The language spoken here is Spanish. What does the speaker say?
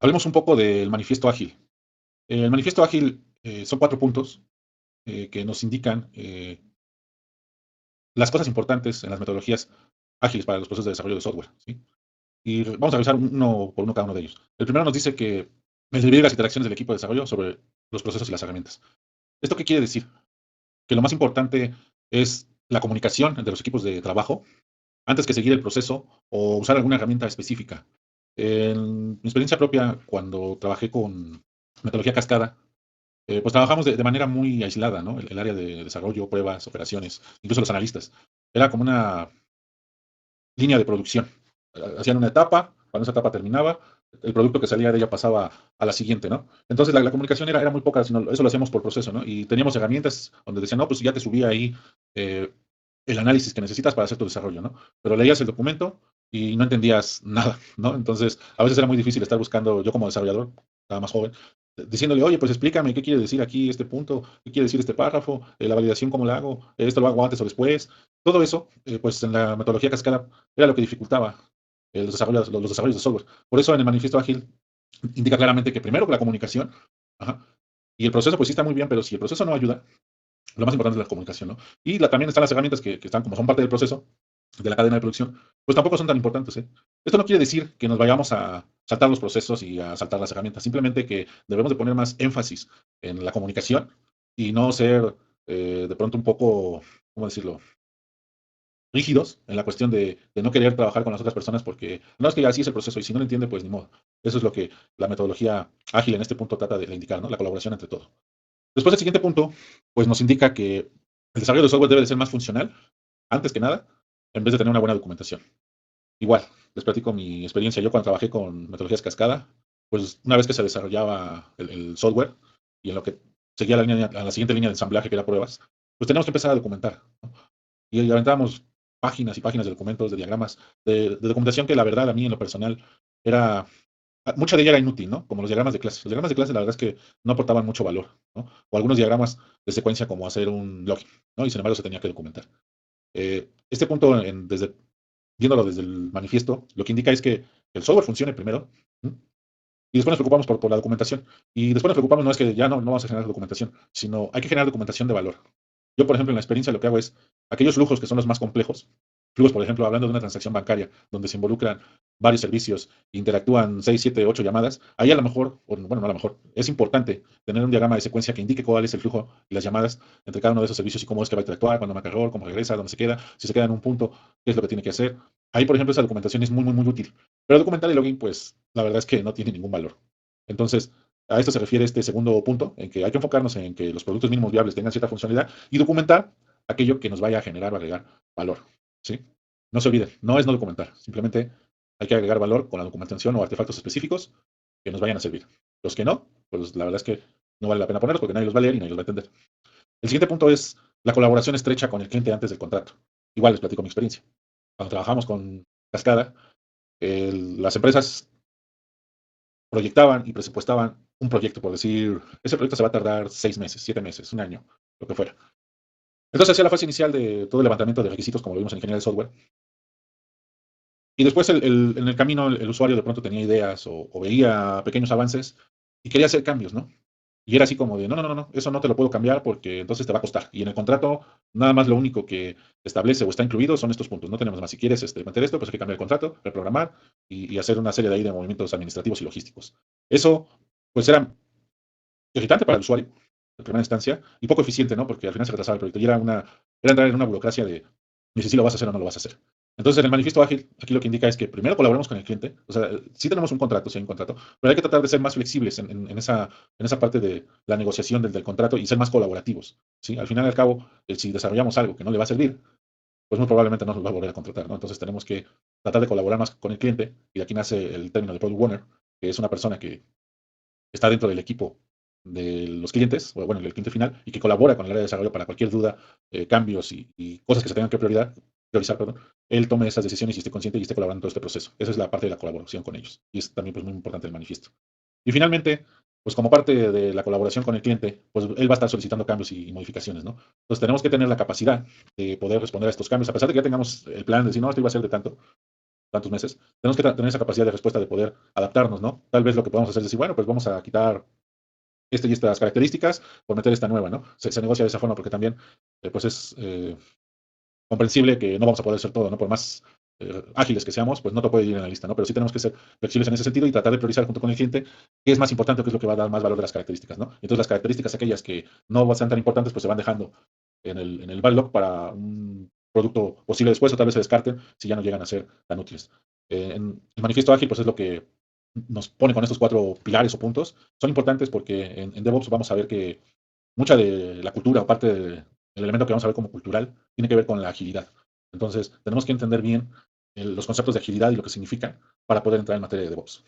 Hablemos un poco del manifiesto ágil. El manifiesto ágil son 4 puntos que nos indican las cosas importantes en las metodologías ágiles para los procesos de desarrollo de software, ¿sí? Y vamos a revisar uno por uno cada uno de ellos. El primero nos dice que el dividir las interacciones del equipo de desarrollo sobre los procesos y las herramientas. ¿Esto qué quiere decir? Que lo más importante es la comunicación entre los equipos de trabajo antes que seguir el proceso o usar alguna herramienta específica. En mi experiencia propia, cuando trabajé con metodología cascada, pues trabajamos de manera muy aislada, ¿no? El área de desarrollo, pruebas, operaciones, incluso los analistas. Era como una línea de producción. Hacían una etapa, cuando esa etapa terminaba, el producto que salía de ella pasaba a la siguiente, ¿no? Entonces la comunicación era muy poca, sino eso lo hacíamos por proceso, ¿no? Y teníamos herramientas donde decían, no, pues ya te subí ahí eh, el análisis que necesitas para hacer tu desarrollo, ¿no? Pero leías el documento y no entendías nada, ¿no? Entonces, a veces era muy difícil estar buscando, yo como desarrollador, estaba más joven, diciéndole, oye, pues explícame qué quiere decir aquí este punto, qué quiere decir este párrafo, la validación, cómo la hago, esto lo hago antes o después. Todo eso, pues en la metodología cascada era lo que dificultaba los desarrollos de software. Por eso en el manifiesto ágil indica claramente que primero la comunicación, ajá, y el proceso pues sí está muy bien, pero si el proceso no ayuda, lo más importante es la comunicación, ¿no? Y también están las herramientas que están como son parte del proceso, de la cadena de producción, pues tampoco son tan importantes, ¿eh? Esto no quiere decir que nos vayamos a saltar los procesos y a saltar las herramientas, simplemente que debemos de poner más énfasis en la comunicación y no ser de pronto un poco, ¿cómo decirlo? Rígidos en la cuestión de no querer trabajar con las otras personas porque no es que así es el proceso y si no lo entiende, pues ni modo. Eso es lo que la metodología ágil en este punto trata de indicar, ¿no? La colaboración entre todos. Después el siguiente punto, pues nos indica que el desarrollo de software debe de ser más funcional, antes que nada, en vez de tener una buena documentación. Igual, les platico mi experiencia. Yo cuando trabajé con metodologías cascada, pues una vez que se desarrollaba el software y en lo que seguía a la siguiente línea de ensamblaje que era pruebas, pues teníamos que empezar a documentar, ¿no? Y aventábamos páginas y páginas de documentos, de diagramas, de documentación que la verdad a mí en lo personal era, mucha de ella era inútil, ¿no? Como los diagramas de clase. Los diagramas de clase la verdad es que no aportaban mucho valor, ¿no? O algunos diagramas de secuencia como hacer un login, ¿no? Y sin embargo se tenía que documentar. Este punto, viéndolo desde el manifiesto, lo que indica es que el software funcione primero, ¿sí? Y después nos preocupamos por la documentación. Y después nos preocupamos no es que ya no vamos a generar documentación, sino hay que generar documentación de valor. Yo, por ejemplo, en la experiencia lo que hago es aquellos flujos que son los más complejos, flujos, por ejemplo, hablando de una transacción bancaria, donde se involucran varios servicios, interactúan 6 7 8 llamadas, ahí a lo mejor, o bueno, no a lo mejor, es importante tener un diagrama de secuencia que indique cuál es el flujo y las llamadas entre cada uno de esos servicios y cómo es que va a interactuar, cuando marca error, cómo regresa, dónde se queda, si se queda en un punto, qué es lo que tiene que hacer. Ahí, por ejemplo, esa documentación es muy útil. Pero documentar el login, pues, la verdad es que no tiene ningún valor. Entonces, a esto se refiere este segundo punto, en que hay que enfocarnos en que los productos mínimos viables tengan cierta funcionalidad y documentar aquello que nos vaya a generar o agregar valor, ¿sí? No se olviden, no es no documentar, simplemente hay que agregar valor con la documentación o artefactos específicos que nos vayan a servir. Los que no, pues la verdad es que no vale la pena ponerlos porque nadie los va a leer y nadie los va a entender. El siguiente punto es la colaboración estrecha con el cliente antes del contrato. Igual les platico mi experiencia. Cuando trabajamos con Cascada, las empresas proyectaban y presupuestaban un proyecto, por decir, ese proyecto se va a tardar 6 meses, 7 meses, un año, lo que fuera. Entonces hacía la fase inicial de todo el levantamiento de requisitos, como lo vimos en ingeniería de software, y después en el camino el usuario de pronto tenía ideas o veía pequeños avances y quería hacer cambios, ¿no? Y era así como de, no, eso no te lo puedo cambiar porque entonces te va a costar. Y en el contrato, nada más lo único que establece o está incluido son estos puntos. No tenemos más. Si quieres mantener esto, pues hay que cambiar el contrato, reprogramar y hacer una serie de ahí de movimientos administrativos y logísticos. Eso, pues era irritante para el usuario, en primera instancia, y poco eficiente, ¿no? Porque al final se retrasaba el proyecto y era entrar en una burocracia de, ni si lo vas a hacer o no lo vas a hacer. Entonces, en el manifiesto ágil, aquí lo que indica es que primero colaboremos con el cliente, o sea, sí tenemos un contrato, sí hay un contrato, pero hay que tratar de ser más flexibles en esa parte de la negociación del contrato y ser más colaborativos, ¿sí? Al final y al cabo, si desarrollamos algo que no le va a servir, pues muy probablemente no nos va a volver a contratar, ¿no? Entonces tenemos que tratar de colaborar más con el cliente, y de aquí nace el término de Product Owner, que es una persona que está dentro del equipo de los clientes, o bueno, el cliente final, y que colabora con el área de desarrollo para cualquier duda, cambios y cosas que se tengan que priorizar, perdón, él tome esas decisiones y esté consciente y esté colaborando en todo este proceso. Esa es la parte de la colaboración con ellos. Y es también pues, muy importante el manifiesto. Y finalmente, pues como parte de la colaboración con el cliente, pues él va a estar solicitando cambios y modificaciones, ¿no? Entonces tenemos que tener la capacidad de poder responder a estos cambios, a pesar de que ya tengamos el plan de decir, no, esto iba a ser de tanto, tantos meses, tenemos que tener esa capacidad de respuesta de poder adaptarnos, ¿no? Tal vez lo que podemos hacer es decir, bueno, pues vamos a quitar y estas características por meter esta nueva, ¿no? Se negocia de esa forma porque también, pues es comprensible que no vamos a poder hacer todo, ¿no? Por más ágiles que seamos, pues no te puede ir en la lista, ¿no? Pero sí tenemos que ser flexibles en ese sentido y tratar de priorizar junto con el cliente qué es más importante o qué es lo que va a dar más valor de las características, ¿no? Entonces las características aquellas que no sean tan importantes, pues se van dejando en el backlog para un producto posible después o tal vez se descarten si ya no llegan a ser tan útiles. En el manifiesto ágil, pues es lo que nos pone con estos cuatro pilares o puntos. Son importantes porque en DevOps vamos a ver que mucha de la cultura o parte del elemento que vamos a ver como cultural tiene que ver con la agilidad. Entonces, tenemos que entender bien los conceptos de agilidad y lo que significan para poder entrar en materia de DevOps.